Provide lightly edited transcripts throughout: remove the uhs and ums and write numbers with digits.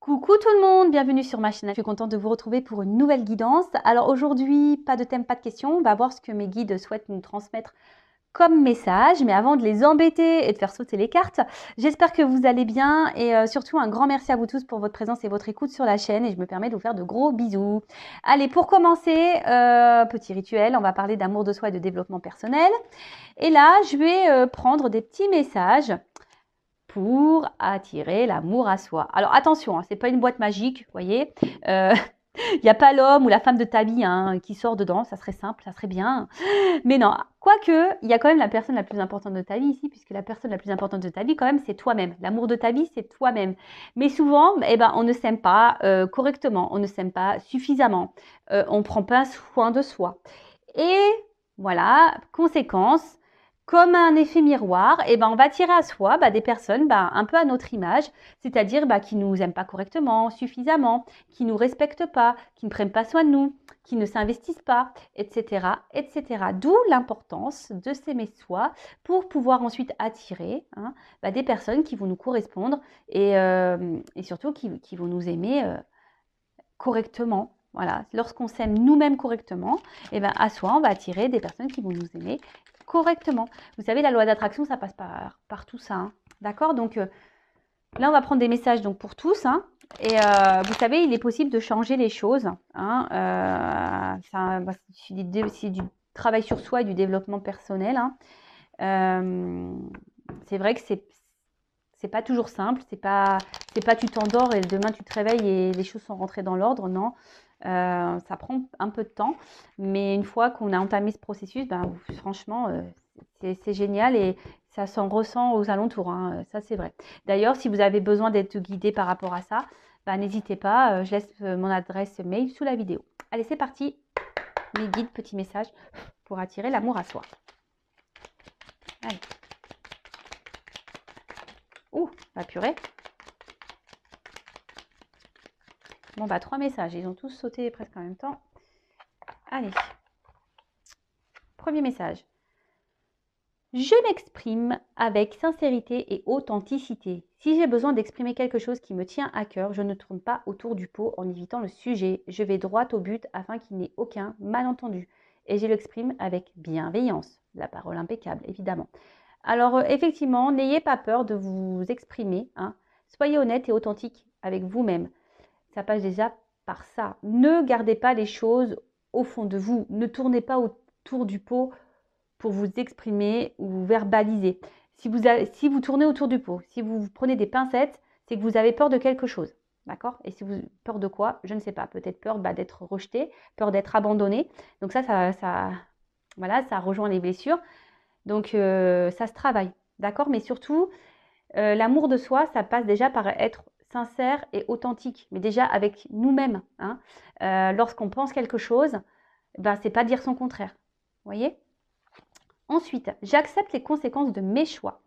Coucou tout le monde, bienvenue sur ma chaîne. Je suis contente de vous retrouver pour une nouvelle guidance. Alors aujourd'hui, pas de thème, pas de questions. On va voir ce que mes guides souhaitent nous transmettre comme message. Mais avant de les embêter et de faire sauter les cartes, j'espère que vous allez bien. Et surtout, un grand merci à vous tous pour votre présence et votre écoute sur la chaîne. Et je me permets de vous faire de gros bisous. Allez, pour commencer, petit rituel, on va parler d'amour de soi et de développement personnel. Et là, je vais prendre des petits messages pour attirer l'amour à soi. Alors attention, ce n'est pas une boîte magique, vous voyez. Il n'y a pas l'homme ou la femme de ta vie qui sort dedans, ça serait simple, ça serait bien. Mais non, quoique, il y a quand même la personne la plus importante de ta vie ici, puisque la personne la plus importante de ta vie, quand même, c'est toi-même. L'amour de ta vie, c'est toi-même. Mais souvent, on ne s'aime pas correctement, on ne s'aime pas suffisamment, on ne prend pas soin de soi. Et voilà, conséquence, comme un effet miroir, on va attirer à soi des personnes un peu à notre image, c'est-à-dire qui ne nous aiment pas correctement, suffisamment, qui ne nous respectent pas, qui ne prennent pas soin de nous, qui ne s'investissent pas, etc., etc. D'où l'importance de s'aimer soi pour pouvoir ensuite attirer des personnes qui vont nous correspondre et surtout qui vont nous aimer correctement. Voilà, lorsqu'on s'aime nous-mêmes correctement, à soi, on va attirer des personnes qui vont nous aimer correctement. Vous savez, la loi d'attraction, ça passe par tout ça. D'accord? Donc là, on va prendre des messages donc, pour tous. Et vous savez, il est possible de changer les choses. C'est du travail sur soi et du développement personnel. C'est vrai que c'est pas toujours simple. C'est pas tu t'endors et demain tu te réveilles et les choses sont rentrées dans l'ordre. Non. Ça prend un peu de temps, mais une fois qu'on a entamé ce processus, franchement, c'est génial et ça s'en ressent aux alentours, ça c'est vrai. D'ailleurs, si vous avez besoin d'être guidé par rapport à ça, n'hésitez pas, je laisse mon adresse mail sous la vidéo. Allez, c'est parti, mes guides, petits messages pour attirer l'amour à soi. Allez. Ouh, la purée. Bon, 3 messages. Ils ont tous sauté presque en même temps. Allez. Premier message. Je m'exprime avec sincérité et authenticité. Si j'ai besoin d'exprimer quelque chose qui me tient à cœur, je ne tourne pas autour du pot en évitant le sujet. Je vais droit au but afin qu'il n'y ait aucun malentendu. Et je l'exprime avec bienveillance. La parole impeccable, évidemment. Alors, effectivement, n'ayez pas peur de vous exprimer. Soyez honnête et authentique avec vous-même. Ça passe déjà par ça. Ne gardez pas les choses au fond de vous. Ne tournez pas autour du pot pour vous exprimer ou verbaliser. Si vous tournez autour du pot, si vous prenez des pincettes, c'est que vous avez peur de quelque chose. D'accord? Et si vous peur de quoi? Je ne sais pas. Peut-être peur d'être rejeté, peur d'être abandonné. Donc ça rejoint les blessures. Donc ça se travaille. D'accord? Mais surtout, l'amour de soi, ça passe déjà par être sincère et authentique, mais déjà avec nous-mêmes. Lorsqu'on pense quelque chose, c'est pas dire son contraire. Vous voyez? Ensuite, j'accepte les conséquences de mes choix.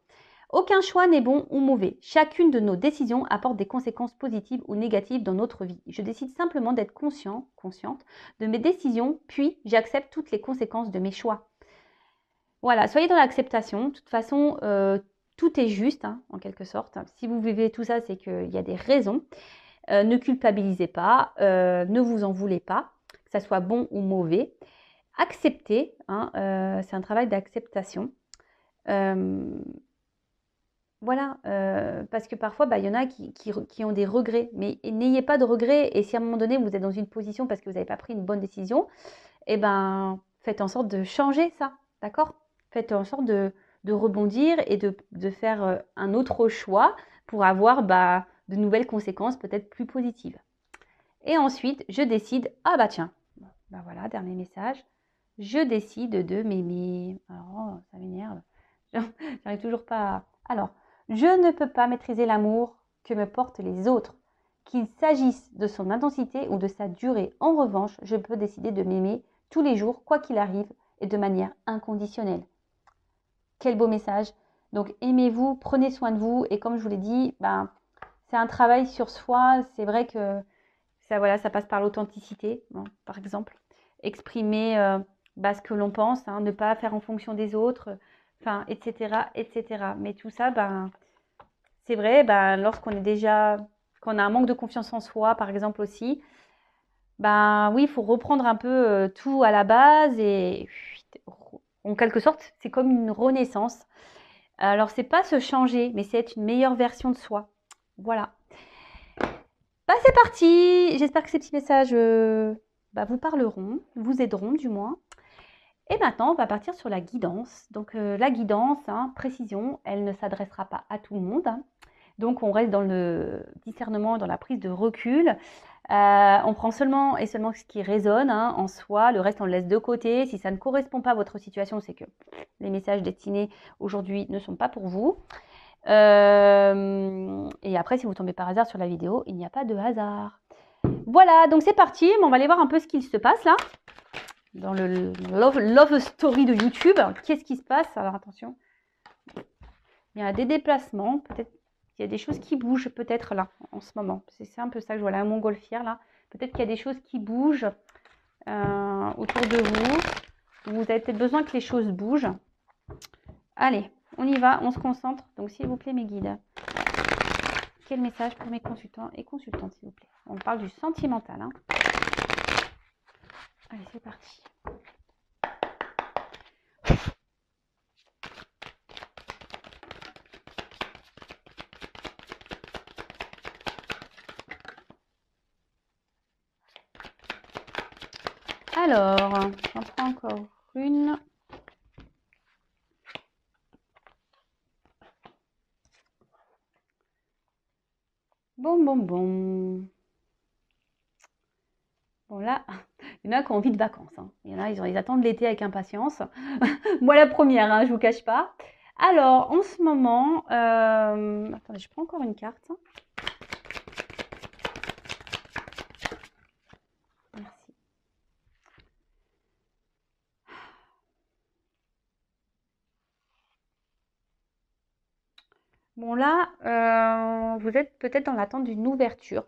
Aucun choix n'est bon ou mauvais. Chacune de nos décisions apporte des conséquences positives ou négatives dans notre vie. Je décide simplement d'être consciente de mes décisions, puis j'accepte toutes les conséquences de mes choix. Voilà, soyez dans l'acceptation. De toute façon, tout est juste, en quelque sorte. Si vous vivez tout ça, c'est qu'il y a des raisons. Ne culpabilisez pas, ne vous en voulez pas, que ça soit bon ou mauvais. Accepter, c'est un travail d'acceptation. Voilà, parce que parfois, il y en a qui ont des regrets. Mais n'ayez pas de regrets. Et si à un moment donné, vous êtes dans une position parce que vous n'avez pas pris une bonne décision, faites en sorte de changer ça, d'accord? Faites en sorte de rebondir et de faire un autre choix pour avoir de nouvelles conséquences peut-être plus positives. Et ensuite, je décide, tiens, voilà, dernier message. Je décide de m'aimer. Alors, ça m'énerve. J'arrive toujours pas à... Alors, je ne peux pas maîtriser l'amour que me portent les autres. Qu'il s'agisse de son intensité ou de sa durée. En revanche, je peux décider de m'aimer tous les jours, quoi qu'il arrive, et de manière inconditionnelle. Quel beau message. Donc, aimez-vous, prenez soin de vous. Et comme je vous l'ai dit, c'est un travail sur soi. C'est vrai que ça passe par l'authenticité, par exemple. Exprimer ce que l'on pense, ne pas faire en fonction des autres, etc., etc. Mais tout ça, c'est vrai, lorsqu'on est déjà Quand on a un manque de confiance en soi, par exemple aussi, ben oui, il faut reprendre un peu tout à la base et en quelque sorte, c'est comme une renaissance. Alors, c'est pas se changer, mais c'est être une meilleure version de soi. Voilà. Bah, c'est parti. J'espère que ces petits messages vous parleront, vous aideront du moins. Et maintenant, on va partir sur la guidance. Donc, la guidance, précision, elle ne s'adressera pas à tout le monde. Donc, on reste dans le discernement, dans la prise de recul. On prend seulement et seulement ce qui résonne en soi. Le reste, on le laisse de côté. Si ça ne correspond pas à votre situation, c'est que les messages destinés aujourd'hui ne sont pas pour vous. Et après, si vous tombez par hasard sur la vidéo, il n'y a pas de hasard. Voilà, donc c'est parti. On va aller voir un peu ce qu'il se passe là. Dans le love story de YouTube. Qu'est-ce qui se passe? Alors attention. Il y a des déplacements. Peut-être qu'il y a des choses qui bougent peut-être là, en ce moment. C'est un peu ça que je vois là, un montgolfière là. Peut-être qu'il y a des choses qui bougent autour de vous. Vous avez peut-être besoin que les choses bougent. Allez, on y va, on se concentre. Donc s'il vous plaît mes guides. Quel message pour mes consultants et consultantes, s'il vous plaît? On parle du sentimental. Allez, c'est parti. Alors, j'en prends encore une. Bon. Bon, là, il y en a qui ont envie de vacances. Il y en a, ils attendent l'été avec impatience. Moi, la première, je vous cache pas. Alors, en ce moment, attendez, je prends encore une carte. Merci. Bon, là, vous êtes peut-être dans l'attente d'une ouverture.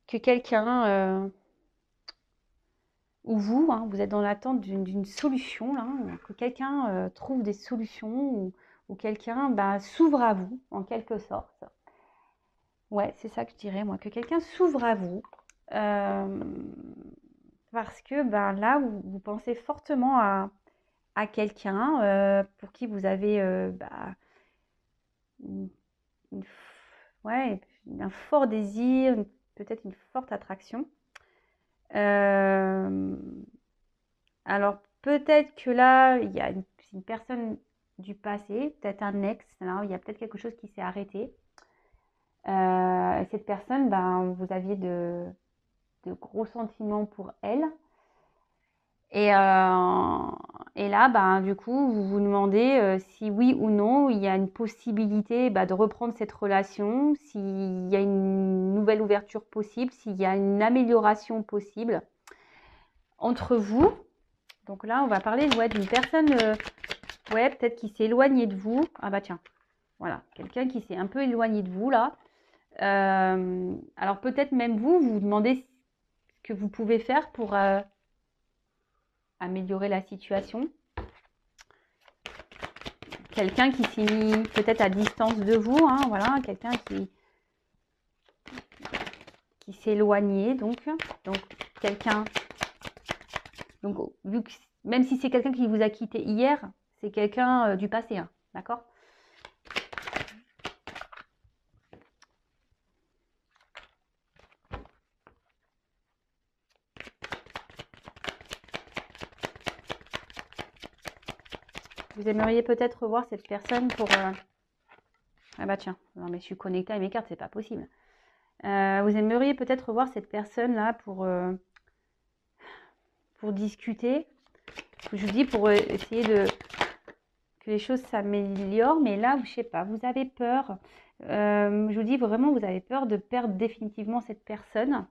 Que quelqu'un, ou vous, vous êtes dans l'attente d'une solution, là, que quelqu'un trouve des solutions ou quelqu'un s'ouvre à vous, en quelque sorte. Ouais, c'est ça que je dirais, moi, que quelqu'un s'ouvre à vous. Parce que là, vous pensez fortement à quelqu'un pour qui vous avez une- ouais, un fort désir, peut-être une forte attraction. Alors peut-être que là, il y a une personne du passé, peut-être un ex, là, il y a peut-être quelque chose qui s'est arrêté. Cette personne, vous aviez de gros sentiments pour elle. Et là, du coup, vous vous demandez si oui ou non, il y a une possibilité de reprendre cette relation, s'il y a une nouvelle ouverture possible, s'il y a une amélioration possible entre vous. Donc là, on va parler d'une personne, peut-être qui s'est éloignée de vous. Ah bah tiens, voilà, quelqu'un qui s'est un peu éloigné de vous là. Alors peut-être même vous vous demandez ce que vous pouvez faire pour améliorer la situation. Quelqu'un qui s'est mis peut-être à distance de vous, voilà, quelqu'un qui s'est éloigné, donc quelqu'un, donc vu que même si c'est quelqu'un qui vous a quitté hier, c'est quelqu'un du passé, d'accord? Vous aimeriez peut-être revoir cette personne pour... Ah bah tiens, non mais je suis connectée à mes cartes, c'est pas possible. Vous aimeriez peut-être revoir cette personne-là pour discuter. Je vous dis pour essayer que les choses s'améliorent, mais là, je sais pas, vous avez peur. Je vous dis vraiment, vous avez peur de perdre définitivement cette personne.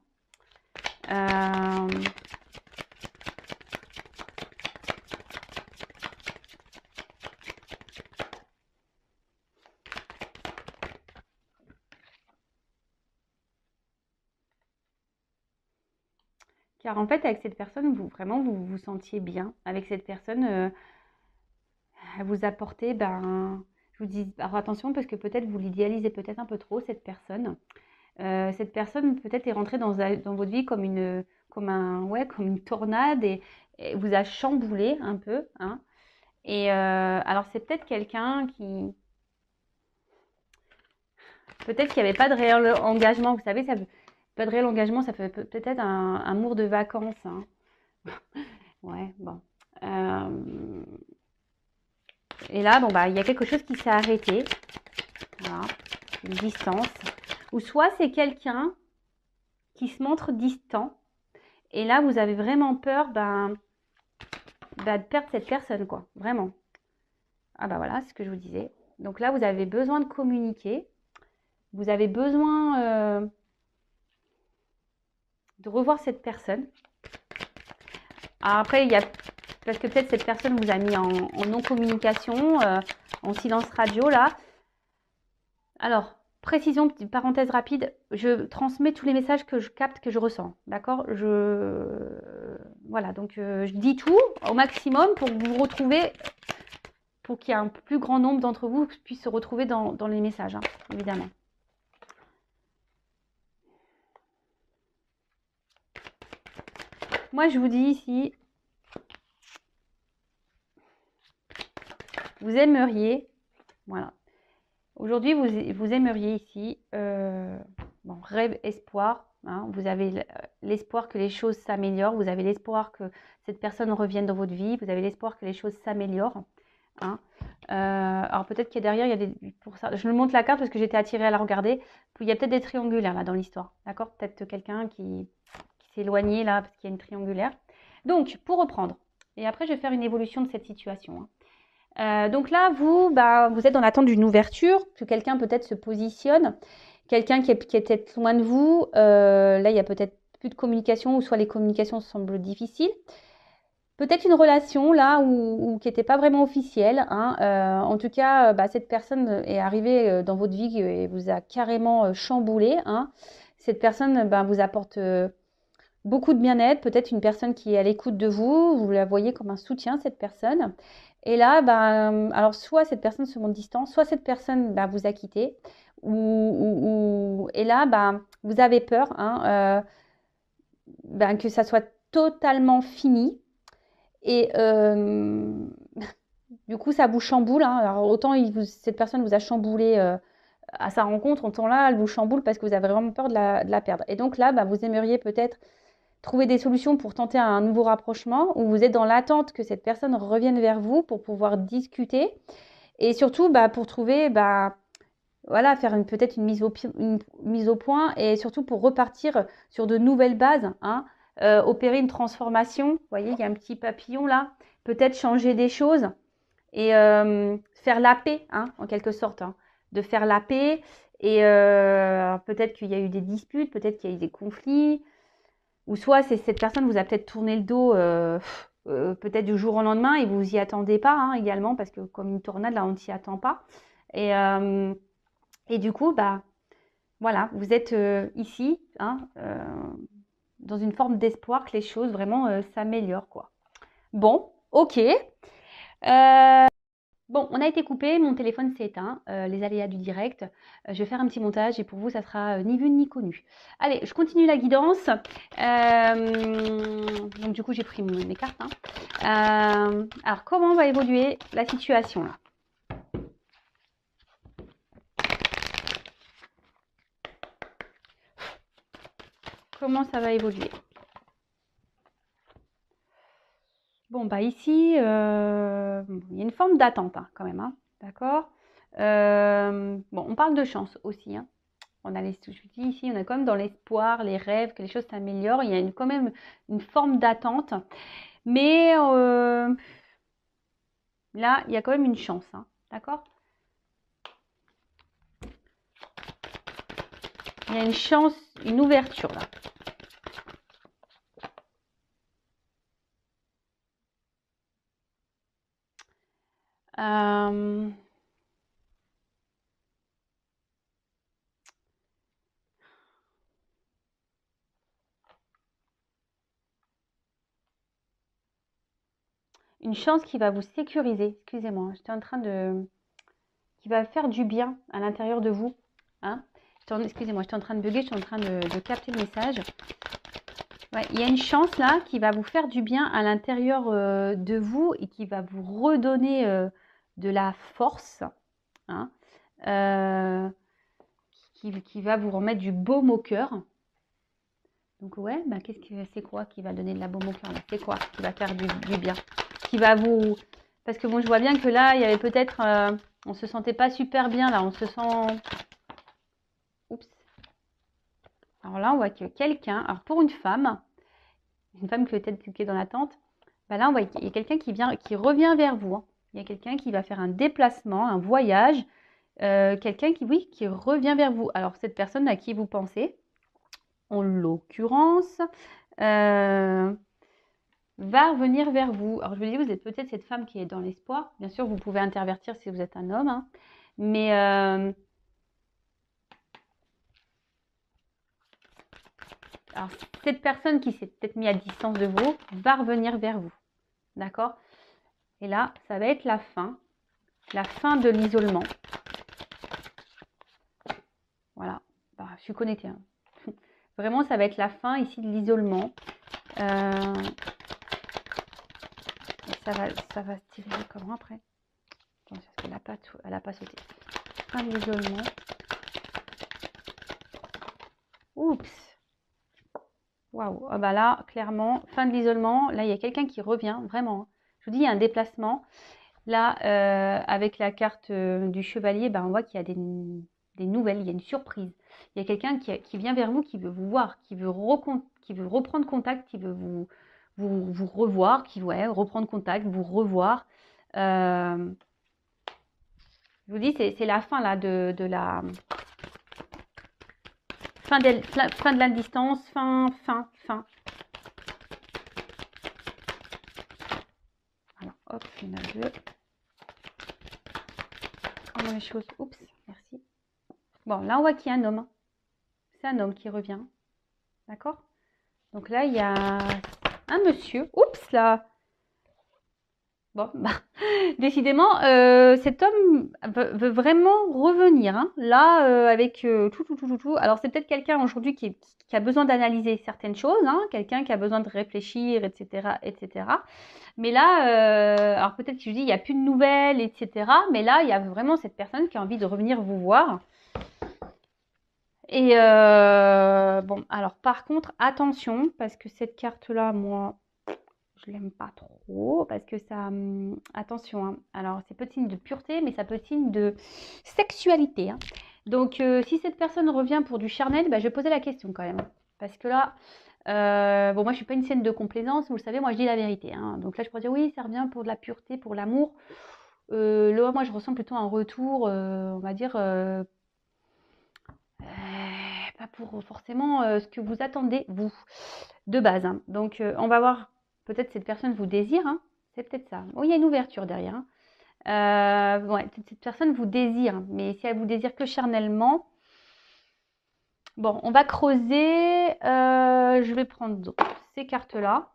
Car en fait, avec cette personne, vous vous sentiez bien. Avec cette personne, elle vous apportait Je vous dis, alors attention parce que peut-être vous l'idéalisez peut-être un peu trop, cette personne. Cette personne peut-être est rentrée dans votre vie comme une tornade et vous a chamboulé un peu, hein. Et alors c'est peut-être quelqu'un qui, peut-être qu'il n'y avait pas de réel engagement. Vous savez, pas de réel engagement, ça peut peut-être un amour de vacances, hein. Ouais, bon. Euh, et là, bon bah, il y a quelque chose qui s'est arrêté. Voilà, une distance. Ou soit c'est quelqu'un qui se montre distant. Et là, vous avez vraiment peur de perdre cette personne, quoi. Vraiment. Ah bah voilà, c'est ce que je vous disais. Donc là, vous avez besoin de communiquer. Vous avez besoin de revoir cette personne. Alors après, il y a parce que peut-être cette personne vous a mis en non-communication, en silence radio là. Alors, précision, petite parenthèse rapide, je transmets tous les messages que je capte, que je ressens. D'accord? Voilà, donc je dis tout au maximum pour que vous vous retrouvez, pour qu'il y ait un plus grand nombre d'entre vous qui puissent se retrouver dans les messages, hein, évidemment. Moi, je vous dis ici, vous aimeriez, voilà. Aujourd'hui, vous aimeriez ici, bon, rêve, espoir, hein, vous avez l'espoir que les choses s'améliorent, vous avez l'espoir que cette personne revienne dans votre vie, vous avez l'espoir que les choses s'améliorent, hein. Alors peut-être qu'il y a derrière, il y a pour ça, je me montre la carte parce que j'étais attirée à la regarder, il y a peut-être des triangulaires là dans l'histoire, d'accord? Peut-être quelqu'un qui s'est éloigné là parce qu'il y a une triangulaire. Donc, pour reprendre, et après je vais faire une évolution de cette situation, hein. Donc là, vous êtes dans l'attente d'une ouverture, que quelqu'un peut-être se positionne, quelqu'un qui est peut-être loin de vous. Là, il y a peut-être plus de communication, ou soit les communications semblent difficiles. Peut-être une relation là où qui n'était pas vraiment officielle, hein. En tout cas, cette personne est arrivée dans votre vie et vous a carrément chamboulé, hein. Cette personne vous apporte beaucoup de bien-être, peut-être une personne qui est à l'écoute de vous, vous la voyez comme un soutien, cette personne. Et là, alors soit cette personne se montre distante, soit cette personne vous a quitté, et là, vous avez peur, hein, que ça soit totalement fini. Et du coup, ça vous chamboule, hein. Alors autant cette personne vous a chamboulé à sa rencontre, autant là, elle vous chamboule parce que vous avez vraiment peur de la perdre. Et donc là, vous aimeriez peut-être trouver des solutions pour tenter un nouveau rapprochement ou vous êtes dans l'attente que cette personne revienne vers vous pour pouvoir discuter et surtout pour trouver, voilà, faire peut-être une mise au point et surtout pour repartir sur de nouvelles bases, hein, opérer une transformation. Vous voyez, il y a un petit papillon là, peut-être changer des choses et faire la paix, hein, en quelque sorte, hein, de faire la paix et peut-être qu'il y a eu des disputes, peut-être qu'il y a eu des conflits. Ou soit cette personne vous a peut-être tourné le dos peut-être du jour au lendemain et vous y attendez pas, hein, également parce que comme une tornade là on ne s'y attend pas et du coup voilà, vous êtes ici, hein, dans une forme d'espoir que les choses vraiment s'améliorent, quoi. Bon, ok. Bon, on a été coupé, mon téléphone s'est éteint, les aléas du direct. Je vais faire un petit montage et pour vous, ça sera ni vu ni connu. Allez, je continue la guidance. Donc du coup, j'ai pris mes cartes, hein. Alors, comment va évoluer la situation là? Comment ça va évoluer? Bon, ici, il y a une forme d'attente, hein, quand même, hein, d'accord? Bon, on parle de chance aussi, hein. Je vous dis ici, on est quand même dans l'espoir, les rêves, que les choses s'améliorent. Il y a quand même une forme d'attente. Mais là, il y a quand même une chance, hein, d'accord? Il y a une chance, une ouverture là. Euh, Une chance qui va vous sécuriser. Excusez-moi, j'étais en train de... qui va faire du bien à l'intérieur de vous. Hein. Excusez-moi, je suis en train de bugger, je suis en train de capter le message. Ouais, il y a une chance là qui va vous faire du bien à l'intérieur de vous et qui va vous redonner de la force. Hein, qui va vous remettre du baume au cœur. Donc ouais, bah, c'est quoi qui va donner de la baume au cœur? C'est quoi qui va faire du bien? Qui va vous... Parce que bon, je vois bien que là, il y avait peut-être... on se sentait pas super bien là, on se sent... Oups. Alors là, on voit que quelqu'un... Alors pour une femme qui peut-être qui est dans l'attente, bah là, on voit qu'il y a quelqu'un qui revient vers vous. Hein. Il y a quelqu'un qui va faire un déplacement, un voyage. Quelqu'un qui revient vers vous. Alors cette personne à qui vous pensez, en l'occurrence, va revenir vers vous. Alors je vous dis, vous êtes peut-être cette femme qui est dans l'espoir. Bien sûr, vous pouvez intervertir si vous êtes un homme. Hein. Mais alors, cette personne qui s'est peut-être mise à distance de vous va revenir vers vous. D'accord? Et là, ça va être la fin de l'isolement. Voilà. Bah, je suis connectée. Hein. Vraiment, ça va être la fin ici de l'isolement. Ça va se tirer comment après? Attends, parce qu'elle n'a pas sauté. Fin de l'isolement. Oups. Waouh. Ah bah là, clairement, fin de l'isolement. Là, il y a quelqu'un qui revient, vraiment. Je vous dis, il y a un déplacement. Là, avec la carte du chevalier, bah, on voit qu'il y a des nouvelles, il y a une surprise. Il y a quelqu'un qui vient vers vous, qui veut vous voir, qui veut reprendre contact, qui veut vous revoir, qui veut reprendre contact, vous revoir. Je vous dis, c'est la fin là de la fin de la distance, fin. Alors, hop, une à deux. Comment les choses. Oups, merci. Bon, là, on voit qu'il y a un homme. C'est un homme qui revient. D'accord? Donc là, il y a un monsieur. Oups, là. Bon, bah, décidément, cet homme veut vraiment revenir. Hein. Là, avec tout. Alors, c'est peut-être quelqu'un aujourd'hui qui a besoin d'analyser certaines choses. Hein. Quelqu'un qui a besoin de réfléchir, etc. Mais là, alors peut-être que je dis, il n'y a plus de nouvelles, etc. Mais là, il y a vraiment cette personne qui a envie de revenir vous voir. Et bon, alors par contre, attention, parce que cette carte-là, moi, je l'aime pas trop, parce que ça... attention, hein. Alors c'est peut être signe de pureté, mais ça peut être signe de sexualité. Hein. Donc si cette personne revient pour du charnel, bah, je vais poser la question quand même. Parce que là, bon, moi je suis pas une scène de complaisance, vous le savez, moi je dis la vérité. Hein. Donc là je pourrais dire oui, ça revient pour de la pureté, pour l'amour. Là, moi je ressens plutôt un retour, on va dire... pas pour forcément ce que vous attendez, vous, de base. Hein. Donc, on va voir, peut-être cette personne vous désire, hein. C'est peut-être ça. Oh, il y a une ouverture derrière. Hein. Ouais, cette personne vous désire, mais si elle vous désire que charnellement, bon, on va creuser. Je vais prendre ces cartes-là.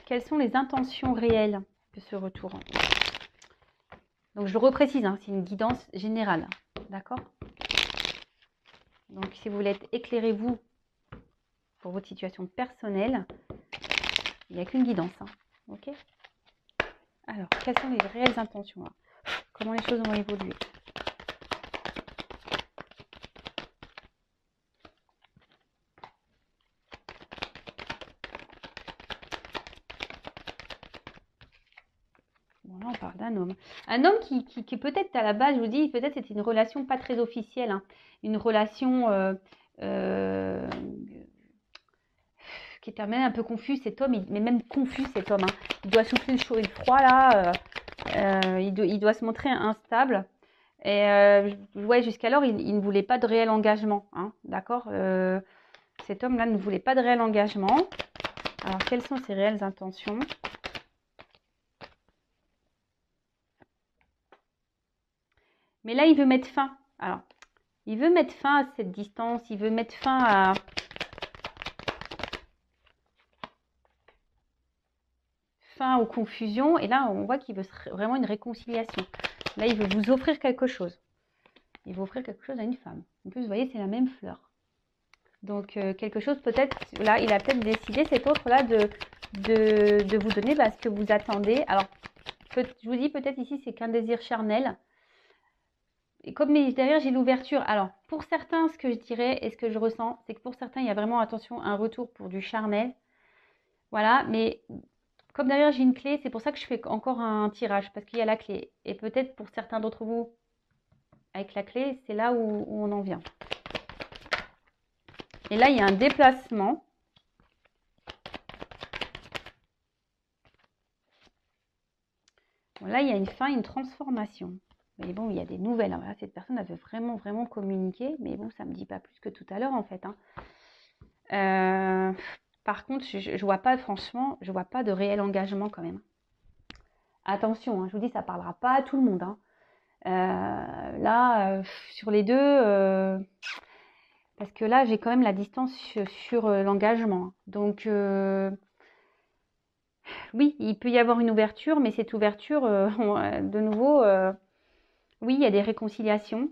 Quelles sont les intentions réelles de ce retour? Donc, je le reprécise, hein, c'est une guidance générale. D'accord? Donc, si vous voulez être éclairé, vous, pour votre situation personnelle, il n'y a qu'une guidance. Hein. Ok? Alors, quelles sont les réelles intentions là? Comment les choses vont évoluer? Bon, là, on parle d'un homme. Un homme qui peut-être, à la base, je vous dis, peut-être c'était une relation pas très officielle. Hein. Une relation qui était même un peu confus, cet homme, mais même confus, cet homme. Hein. Il doit souffler le chaud et le froid, là. Il doit se montrer instable. Et ouais, jusqu'alors, il ne voulait pas de réel engagement. Hein, d'accord? Cet homme-là ne voulait pas de réel engagement. Alors, quelles sont ses réelles intentions? Mais là, il veut mettre fin. Alors, il veut mettre fin à cette distance. Il veut mettre fin à... aux confusions. Et là, on voit qu'il veut vraiment une réconciliation. Là, il veut vous offrir quelque chose. Il veut offrir quelque chose à une femme. En plus, vous voyez, c'est la même fleur. Donc, quelque chose peut-être, là, il a peut-être décidé, cet autre-là, de vous donner ce que vous attendez. Alors, je vous dis peut-être ici, c'est qu'un désir charnel. Et comme derrière, j'ai l'ouverture. Alors, pour certains, ce que je dirais et ce que je ressens, c'est que pour certains, il y a vraiment, attention, un retour pour du charnel. Voilà, mais comme derrière, j'ai une clé, c'est pour ça que je fais encore un tirage, parce qu'il y a la clé. Et peut-être pour certains d'entre vous, avec la clé, c'est là où on en vient. Et là, il y a un déplacement. Bon, là, il y a une fin, une transformation. Mais bon, il y a des nouvelles. Voilà, cette personne, elle veut vraiment, vraiment communiquer. Mais bon, ça ne me dit pas plus que tout à l'heure, en fait. Par contre, je ne vois pas, franchement, je ne vois pas de réel engagement quand même. Attention, je vous dis, ça ne parlera pas à tout le monde. Là, sur les deux, parce que là, j'ai quand même la distance sur l'engagement. Donc, oui, il peut y avoir une ouverture, mais cette ouverture, de nouveau, oui, il y a des réconciliations.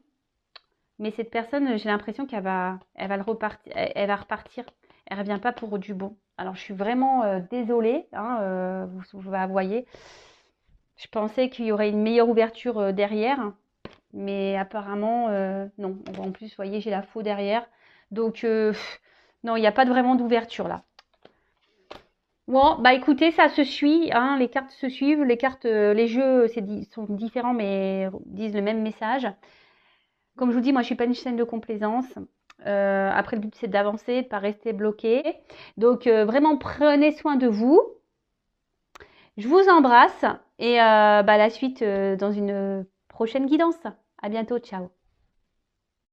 Mais cette personne, j'ai l'impression qu'elle va repartir. Elle ne revient pas pour du bon. Alors, je suis vraiment désolée, vous voyez. Je pensais qu'il y aurait une meilleure ouverture derrière. Mais apparemment, non. En plus, vous voyez, j'ai la faux derrière. Donc, non, il n'y a pas vraiment d'ouverture là. Bon, bah écoutez, ça se suit, les cartes se suivent, les jeux sont différents mais disent le même message. Comme je vous dis, moi je suis pas une chaîne de complaisance. Après, le but c'est d'avancer, de ne pas rester bloqué. Donc vraiment prenez soin de vous. Je vous embrasse et la suite dans une prochaine guidance. À bientôt, ciao.